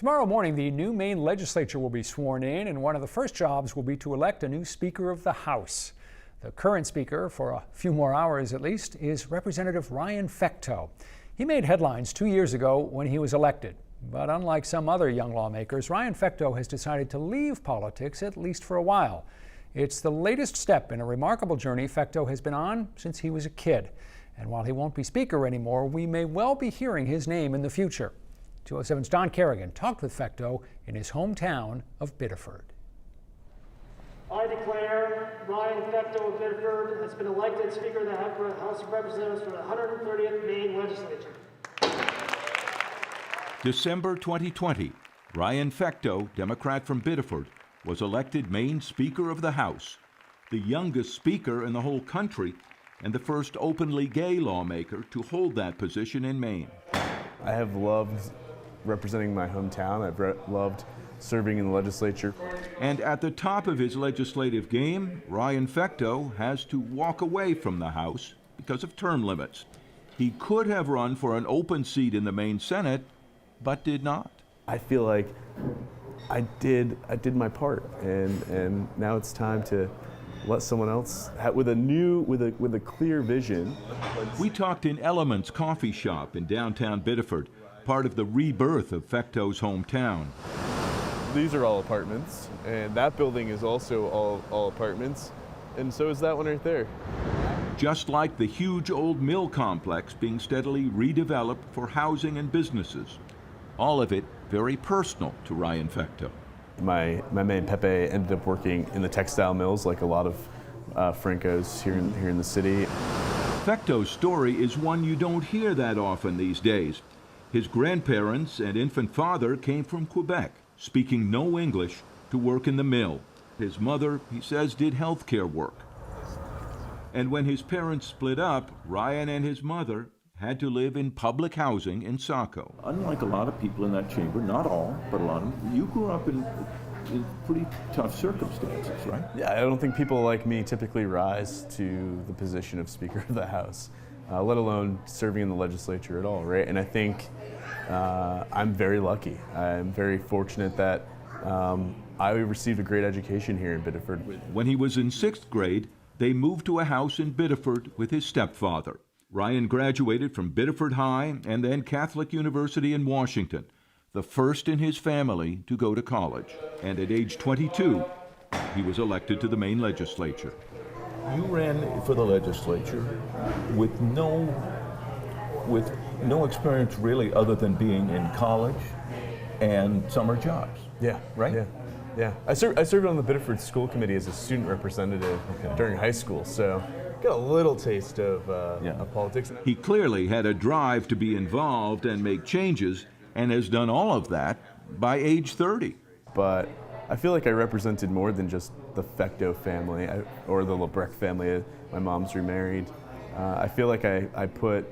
Tomorrow morning, the new Maine legislature will be sworn in, and one of the first jobs will be to elect a new Speaker of the House. The current Speaker, for a few more hours at least, is Representative Ryan Fecteau. He made headlines 2 years ago when he was elected. But unlike some other young lawmakers, Ryan Fecteau has decided to leave politics, at least for a while. It's the latest step in a remarkable journey Fecteau has been on since he was a kid. And while he won't be Speaker anymore, we may well be hearing his name in the future. 207's Don Kerrigan talked with Fecteau in his hometown of Biddeford. I declare Ryan Fecteau of Biddeford has been elected Speaker of the House of Representatives for the 130th Maine Legislature. December 2020, Ryan Fecteau, Democrat from Biddeford, was elected Maine Speaker of the House, the youngest Speaker in the whole country and the first openly gay lawmaker to hold that position in Maine. I have loved representing my hometown. I've loved serving in the legislature. And at the top of his legislative game, Ryan Fecteau has to walk away from the House because of term limits. He could have run for an open seat in the Maine Senate, but did not. I feel like I did my part, and now it's time to let someone else with a clear vision. We talked in Elements Coffee Shop in downtown Biddeford, part of the rebirth of Fecteau's hometown. These are all apartments, and that building is also all apartments, and so is that one right there. Just like the huge old mill complex being steadily redeveloped for housing and businesses. All of it very personal to Ryan Fecteau. My man Pepe ended up working in the textile mills like a lot of Francos here in the city. Fecteau's story is one you don't hear that often these days. His grandparents and infant father came from Quebec, speaking no English, to work in the mill. His mother, he says, did healthcare work. And when his parents split up, Ryan and his mother had to live in public housing in Saco. Unlike a lot of people in that chamber, not all, but a lot of them, you grew up in pretty tough circumstances, right? Yeah, I don't think people like me typically rise to the position of Speaker of the House, let alone serving in the legislature at all, right? And I think I'm very lucky. I'm very fortunate that I received a great education here in Biddeford. When he was in 6th grade, they moved to a house in Biddeford with his stepfather. Ryan graduated from Biddeford High and then Catholic University in Washington, the first in his family to go to college. And at age 22, he was elected to the Maine legislature. You ran for the legislature with no experience really other than being in college and summer jobs. Yeah, right? Yeah. I served on the Biddeford School Committee as a student representative during high school, so got a little taste of politics. He clearly had a drive to be involved and make changes, and has done all of that by age 30. But I feel like I represented more than just the Fecteau family or the Lebrecht family. My mom's remarried. I feel like I put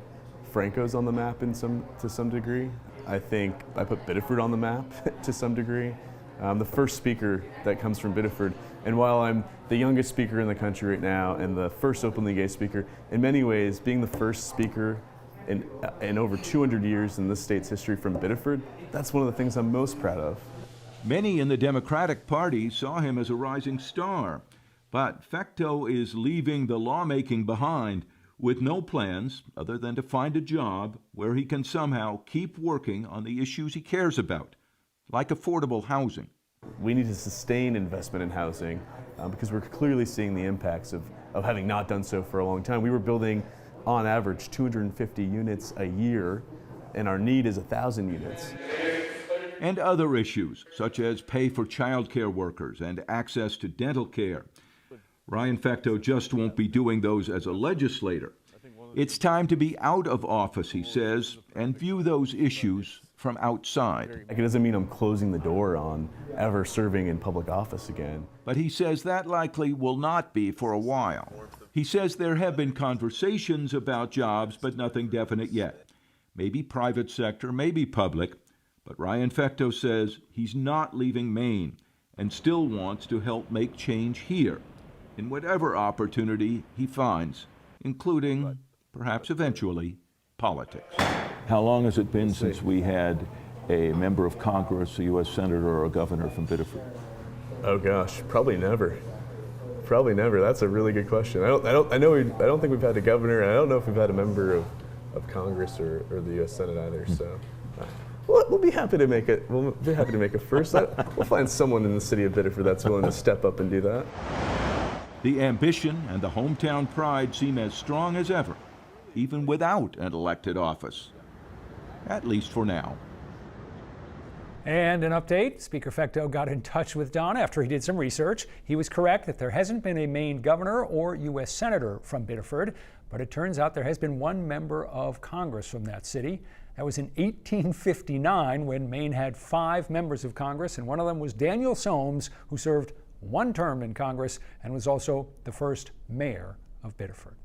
Francos on the map to some degree. I think I put Biddeford on the map to some degree. The first speaker that comes from Biddeford, and while I'm the youngest speaker in the country right now and the first openly gay speaker, in many ways being the first speaker in over 200 years in this state's history from Biddeford, that's one of the things I'm most proud of. Many in the Democratic Party saw him as a rising star, but Fecteau is leaving the lawmaking behind with no plans other than to find a job where he can somehow keep working on the issues he cares about, like affordable housing. We need to sustain investment in housing because we're clearly seeing the impacts of having not done so for a long time. We were building, on average, 250 units a year, and our need is 1,000 units. And other issues, such as pay for child care workers and access to dental care. Ryan Fecteau just won't be doing those as a legislator. It's time to be out of office, he says, and view those issues from outside. It doesn't mean I'm closing the door on ever serving in public office again. But he says that likely will not be for a while. He says there have been conversations about jobs, but nothing definite yet. Maybe private sector, maybe public. But Ryan Fecteau says he's not leaving Maine and still wants to help make change here in whatever opportunity he finds, including, perhaps eventually, politics. How long has it been since we had a member of Congress, a U.S. Senator, or a governor from Biddeford? Oh gosh, probably never. Probably never. That's a really good question. I don't think we've had a governor. I don't know if we've had a member of Congress or the U.S. Senate either. So we'll be happy to make it. We'll be happy to make it first. We'll find someone in the city of Biddeford that's willing to step up and do that. The ambition and the hometown pride seem as strong as ever, even without an elected office, at least for now. And an update, Speaker Fecteau got in touch with Don after he did some research. He was correct that there hasn't been a Maine governor or U.S. senator from Biddeford, but it turns out there has been one member of Congress from that city. That was in 1859 when Maine had 5 members of Congress, and one of them was Daniel Soames, who served 1 term in Congress and was also the first mayor of Biddeford.